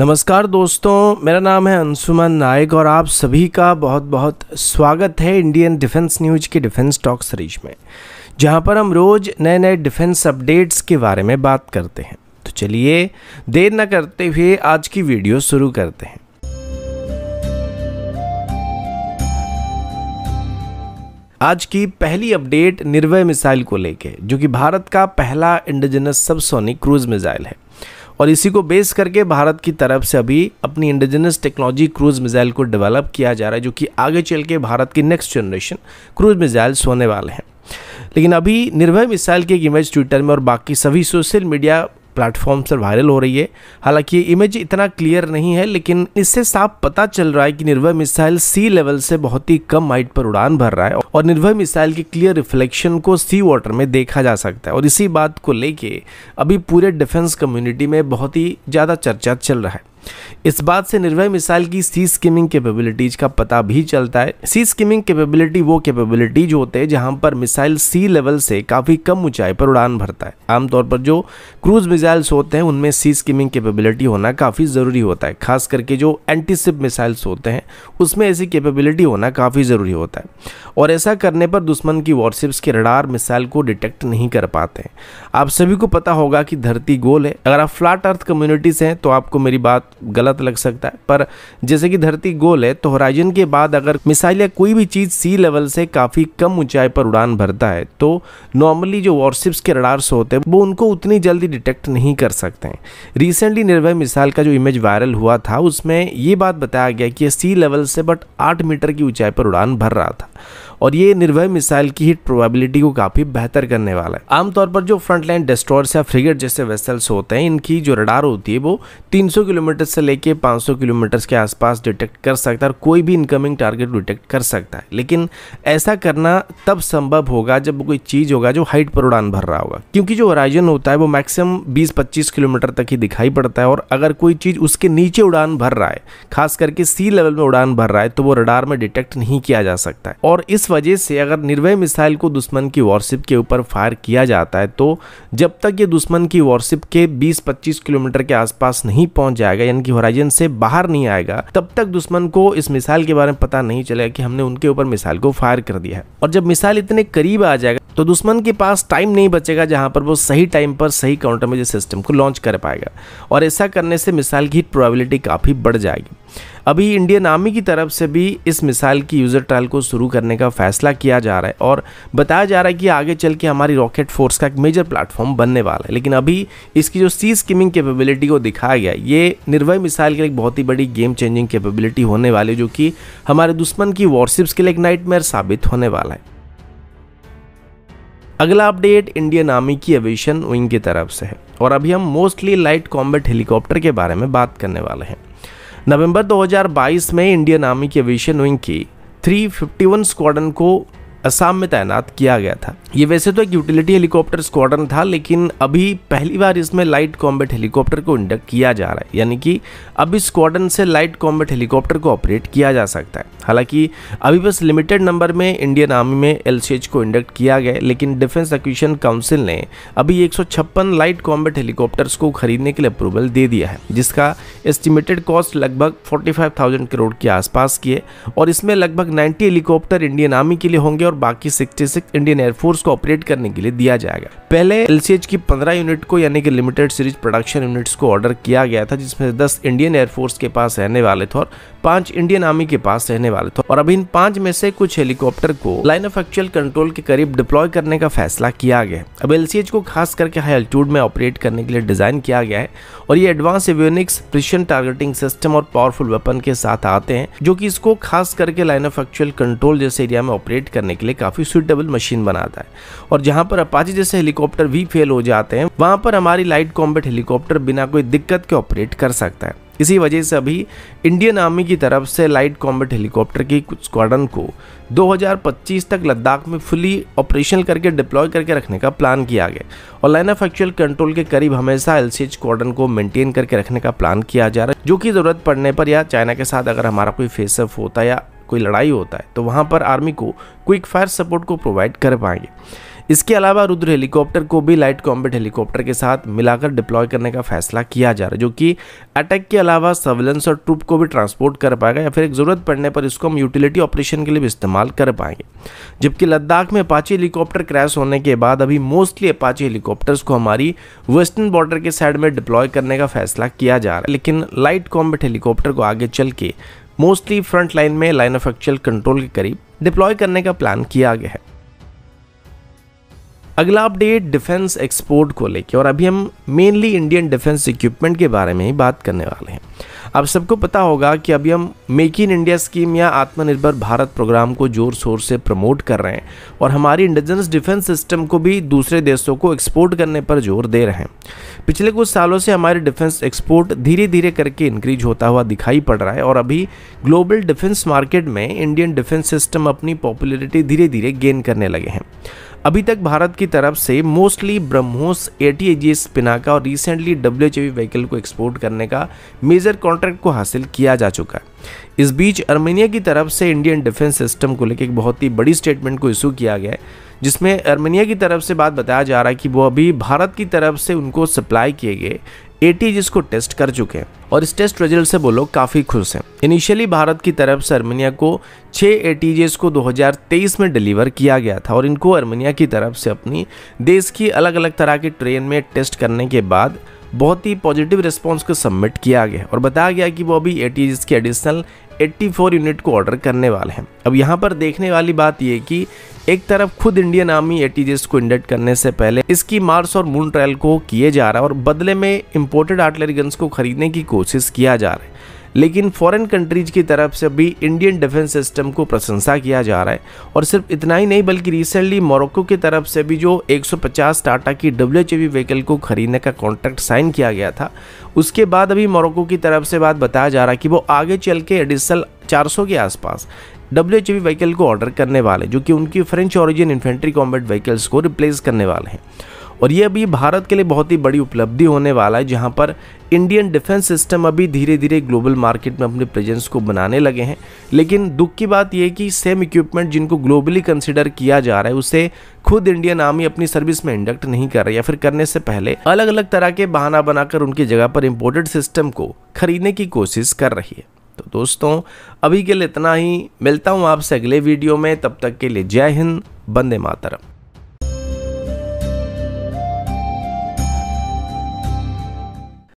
नमस्कार दोस्तों, मेरा नाम है अंशुमन नायक और आप सभी का बहुत बहुत स्वागत है इंडियन डिफेंस न्यूज के डिफेंस टॉक सीरीज में, जहां पर हम रोज नए नए डिफेंस अपडेट्स के बारे में बात करते हैं। तो चलिए देर न करते हुए आज की वीडियो शुरू करते हैं। आज की पहली अपडेट निर्भय मिसाइल को लेके, जो कि भारत का पहला इंडिजिनस सबसोनिक क्रूज मिसाइल है और इसी को बेस करके भारत की तरफ से अभी अपनी इंडिजिनस टेक्नोलॉजी क्रूज मिसाइल को डेवलप किया जा रहा है, जो कि आगे चल के भारत की नेक्स्ट जनरेशन क्रूज मिसाइल्स होने वाले हैं। लेकिन अभी निर्भय मिसाइल की एक इमेज ट्विटर में और बाकी सभी सोशल मीडिया प्लेटफॉर्म पर वायरल हो रही है। हालांकि ये इमेज इतना क्लियर नहीं है, लेकिन इससे साफ पता चल रहा है कि निर्भय मिसाइल सी लेवल से बहुत ही कम हाइट पर उड़ान भर रहा है और निर्भय मिसाइल की क्लियर रिफ्लेक्शन को सी वाटर में देखा जा सकता है। और इसी बात को लेके अभी पूरे डिफेंस कम्युनिटी में बहुत ही ज़्यादा चर्चा चल रहा है। इस बात से निर्भय मिसाइल की सी स्किमिंग कैपेबिलिटीज का पता भी चलता है। सी स्किमिंग कैपेबिलिटी वो कैपेबिलिटीज होते हैं जहां पर मिसाइल सी लेवल से काफ़ी कम ऊंचाई पर उड़ान भरता है। आमतौर पर जो क्रूज मिसाइल्स होते हैं उनमें सी स्किमिंग कैपेबिलिटी होना काफ़ी ज़रूरी होता है। खास करके जो एंटीशिप मिसाइल्स होते हैं उसमें ऐसी कैपेबिलिटी होना काफ़ी ज़रूरी होता है और ऐसा करने पर दुश्मन की वॉरशिप्स के रडार मिसाइल को डिटेक्ट नहीं कर पाते हैं। आप सभी को पता होगा कि धरती गोल है। अगर आप फ्लैट अर्थ कम्युनिटी से हैं तो आपको मेरी बात गलत लग सकता है, पर जैसे कि धरती गोल है तो होराइजन के बाद अगर मिसाइल या कोई भी चीज़ सी लेवल से काफ़ी कम ऊंचाई पर उड़ान भरता है तो नॉर्मली जो वॉरशिप्स के रडार्स होते हैं वो उनको उतनी जल्दी डिटेक्ट नहीं कर सकते हैं। रिसेंटली निर्भय मिसाइल का जो इमेज वायरल हुआ था उसमें ये बात बताया गया कि सी लेवल से बट 8 मीटर की ऊंचाई पर उड़ान भर रहा था और ये निर्भय मिसाइल की हिट प्रोबेबिलिटी को काफ़ी बेहतर करने वाला है। आमतौर पर जो फ्रंटलाइन डिस्ट्रॉयर्स या फ्रिगेट जैसे वेसल्स होते हैं इनकी जो रडार होती है वो 300 किलोमीटर से लेके 500 किलोमीटर के आसपास डिटेक्ट कर सकता है और कोई भी इनकमिंग टारगेट डिटेक्ट कर सकता है। लेकिन ऐसा करना तब संभव होगा जब कोई चीज़ होगा जो हाइट पर उड़ान भर रहा होगा, क्योंकि जो होराइजन होता है वो मैक्सिमम 20-25 किलोमीटर तक ही दिखाई पड़ता है और अगर कोई चीज़ उसके नीचे उड़ान भर रहा है, खास करके सी लेवल में उड़ान भर रहा है, तो वो रडार में डिटेक्ट नहीं किया जा सकता है। और इस वजह से अगर निर्भय मिसाइल को दुश्मन की वॉरशिप के ऊपर फायर किया जाता है तो जब तक ये दुश्मन की वॉरशिप के 20-25 किलोमीटर के आसपास नहीं पहुंच जाएगा, यानी कि होराइजन से बाहर नहीं आएगा, तब तक दुश्मन को इस मिसाइल के बारे में पता नहीं चलेगा कि हमने उनके ऊपर मिसाइल को फायर कर दिया है। और जब मिसाइल इतने करीब आ जाएगा तो दुश्मन के पास टाइम नहीं बचेगा जहां पर वो सही टाइम पर सही काउंटर मेजर सिस्टम को लॉन्च कर पाएगा और ऐसा करने से मिसाइल की हिट प्रोबेबिलिटी काफ़ी बढ़ जाएगी। अभी इंडियन आर्मी की तरफ से भी इस मिसाइल की यूज़र ट्रायल को शुरू करने का फैसला किया जा रहा है और बताया जा रहा है कि आगे चल के हमारी रॉकेट फोर्स का एक मेजर प्लेटफॉर्म बनने वाला है। लेकिन अभी इसकी जो सी स्किमिंग कैपेबिलिटी को दिखाया गया, ये निर्भय मिसाइल के लिए एक बहुत ही बड़ी गेम चेंजिंग कैपेबिलिटी होने वाली है, जो कि हमारे दुश्मन की वॉरशिप्स के लिए एक नाइटमेयर साबित होने वाला है। अगला अपडेट इंडियन आर्मी की एविएशन विंग की तरफ से है और अभी हम मोस्टली लाइट कॉम्बैट हेलीकॉप्टर के बारे में बात करने वाले हैं। नवंबर 2022 में इंडियन आर्मी की एविएशन विंग की 351 स्क्वाड्रन को असम में तैनात किया गया था। ये वैसे तो एक यूटिलिटी हेलीकॉप्टर स्क्वाड्रन था, लेकिन अभी पहली बार इसमें लाइट कॉम्बैट हेलीकॉप्टर को इंडक्ट किया जा रहा है, यानी कि अब इस स्क्वाड्रन से लाइट कॉम्बैट हेलीकॉप्टर को ऑपरेट किया जा सकता है। हालांकि अभी बस लिमिटेड नंबर में इंडियन आर्मी में LCH को इंडक्ट किया गया, लेकिन डिफेंस एक्विजिशन काउंसिल ने अभी 156 लाइट कॉम्बैट हेलीकॉप्टर्स को खरीदने के लिए अप्रूवल दे दिया है, जिसका एस्टिमेटेड कॉस्ट लगभग 45,000 करोड़ के आसपास की है और इसमें लगभग 90 हेलीकॉप्टर इंडियन आर्मी के लिए होंगे और बाकी 66 इंडियन एयरफोर्स को ऑपरेट करने के लिए दिया जाएगा। पहले LCH की 15 यूनिट को, यानी कि लिमिटेड सीरीज प्रोडक्शन यूनिट्स को ऑर्डर किया गया था, जिसमें 10 इंडियन एयरफोर्स के पास रहने वाले थे और 5 इंडियन आर्मी के पास रहने वाले थे और अभी इन 5 में से कुछ हेलीकॉप्टर को लाइन ऑफ एक्चुअल कंट्रोल के करीब डिप्लॉय करने का फैसला किया गया। अब LCH को खास करके हाई एल्टीट्यूड में ऑपरेट करने के लिए डिजाइन किया गया है और ये advance avionics precision targeting system और पावरफुल वेपन के साथ आते हैं, जो कि इसको खास करके लाइन ऑफ एक्चुअल कंट्रोल जैसे एरिया में ऑपरेट करने के लिए काफी सुटेबल मशीन बनाता है। और जहां पर अपाची जैसे हेलीकॉप्टर भी फेल हो जाते हैं, वहां पर हमारी लाइट कॉम्बैट हेलीकॉप्टर बिना कोई दिक्कत के ऑपरेट कर सकता है। इसी वजह से अभी इंडियन आर्मी की तरफ से लाइट कॉम्बैट हेलीकॉप्टर की कुछ स्क्वाड्रन को 2025 तक लद्दाख में फुली ऑपरेशनल करके डिप्लॉय करके रखने का प्लान किया गया और लाइन ऑफ एक्चुअल कंट्रोल के करीब हमेशा LCH स्क्वाड्रन को मेंटेन करके रखने का प्लान किया जा रहा है, जो कि ज़रूरत पड़ने पर या चाइना के साथ अगर हमारा कोई फेस ऑफ होता है या कोई लड़ाई होता है तो वहाँ पर आर्मी को क्विक फायर सपोर्ट को प्रोवाइड कर पाएंगे। इसके अलावा रुद्र हेलीकॉप्टर को भी लाइट कॉम्बैट हेलीकॉप्टर के साथ मिलाकर डिप्लॉय करने का फैसला किया जा रहा है, जो कि अटैक के अलावा सर्विलेंस और ट्रूप को भी ट्रांसपोर्ट कर पाएगा या फिर एक ज़रूरत पड़ने पर इसको हम यूटिलिटी ऑपरेशन के लिए भी इस्तेमाल कर पाएंगे। जबकि लद्दाख में अपाचे हेलीकॉप्टर क्रैश होने के बाद अभी मोस्टली अपाचे हेलीकॉप्टर्स को हमारी वेस्टर्न बॉर्डर के साइड में डिप्लॉय करने का फैसला किया जा रहा है, लेकिन लाइट कॉम्बैट हेलीकॉप्टर को आगे चल के मोस्टली फ्रंट लाइन में लाइन ऑफ एक्चुअल कंट्रोल के करीब डिप्लॉय करने का प्लान किया गया है। अगला अपडेट डिफेंस एक्सपोर्ट को लेके, और अभी हम मेनली इंडियन डिफेंस इक्विपमेंट के बारे में ही बात करने वाले हैं। आप सबको पता होगा कि अभी हम मेक इन इंडिया स्कीम या आत्मनिर्भर भारत प्रोग्राम को जोर शोर से प्रमोट कर रहे हैं और हमारी इंडिजिनस डिफेंस सिस्टम को भी दूसरे देशों को एक्सपोर्ट करने पर जोर दे रहे हैं। पिछले कुछ सालों से हमारे डिफेंस एक्सपोर्ट धीरे धीरे करके इंक्रीज होता हुआ दिखाई पड़ रहा है और अभी ग्लोबल डिफेंस मार्केट में इंडियन डिफेंस सिस्टम अपनी पॉपुलैरिटी धीरे धीरे गेन करने लगे हैं। अभी तक भारत की तरफ से मोस्टली ब्रह्मोस, ATAGS, पिनाका और रिसेंटली WHAV व्हीकल को एक्सपोर्ट करने का मेजर कॉन्ट्रैक्ट को हासिल किया जा चुका है। इस बीच आर्मेनिया की तरफ से इंडियन डिफेंस सिस्टम को लेकर एक बहुत ही बड़ी स्टेटमेंट को इशू किया गया है, जिसमें आर्मेनिया की तरफ से बात बताया जा रहा है कि वो अभी भारत की तरफ से उनको सप्लाई किए गए ATAGS को टेस्ट कर चुके हैं और इस टेस्ट रिजल्ट से वो लोग काफ़ी खुश हैं। इनिशियली भारत की तरफ से आर्मेनिया को 6 ATAGS को 2023 में डिलीवर किया गया था और इनको आर्मेनिया की तरफ से अपनी देश की अलग अलग तरह के ट्रेन में टेस्ट करने के बाद बहुत ही पॉजिटिव रिस्पांस को सबमिट किया गया और बताया गया कि वो अभी ATAGS के एडिशनल 84 यूनिट को ऑर्डर करने वाले हैं। अब यहाँ पर देखने वाली बात यह कि एक तरफ खुद इंडियन आर्मी ATAGS को इंडक्ट करने से पहले इसकी मार्स और मून ट्रायल को किए जा रहा है और बदले में इंपोर्टेड आर्टिलरी गन्स को खरीदने की कोशिश किया जा रहा है, लेकिन फॉरेन कंट्रीज की तरफ से भी इंडियन डिफेंस सिस्टम को प्रशंसा किया जा रहा है। और सिर्फ इतना ही नहीं बल्कि रिसेंटली मोरक्को की तरफ से भी जो 150 टाटा की WHAV व्हीकल को खरीदने का कॉन्ट्रैक्ट साइन किया गया था, उसके बाद अभी मोरक्को की तरफ से बात बताया जा रहा है कि वो आगे चल के एडिशनल 400 के आसपास WHAV व्हीकल को ऑर्डर करने वाले, जो कि उनकी French origin infantry combat vehicles को रिप्लेस करने वाले हैं। और ये अभी भारत के लिए बहुत ही बड़ी उपलब्धि होने वाला है, जहां पर इंडियन डिफेंस सिस्टम अभी धीरे धीरे ग्लोबल मार्केट में अपने प्रेजेंस को बनाने लगे हैं। लेकिन दुख की बात यह है कि सेम इक्विपमेंट जिनको ग्लोबली कंसिडर किया जा रहा है उसे खुद इंडियन आर्मी अपनी सर्विस में इंडक्ट नहीं कर रही, या फिर करने से पहले अलग अलग तरह के बहाना बनाकर उनकी जगह पर इम्पोर्टेड सिस्टम को खरीदने की कोशिश कर रही है। तो दोस्तों अभी के लिए इतना ही, मिलता हूँ आपसे अगले वीडियो में, तब तक के लिए जय हिंद, वंदे मातरम।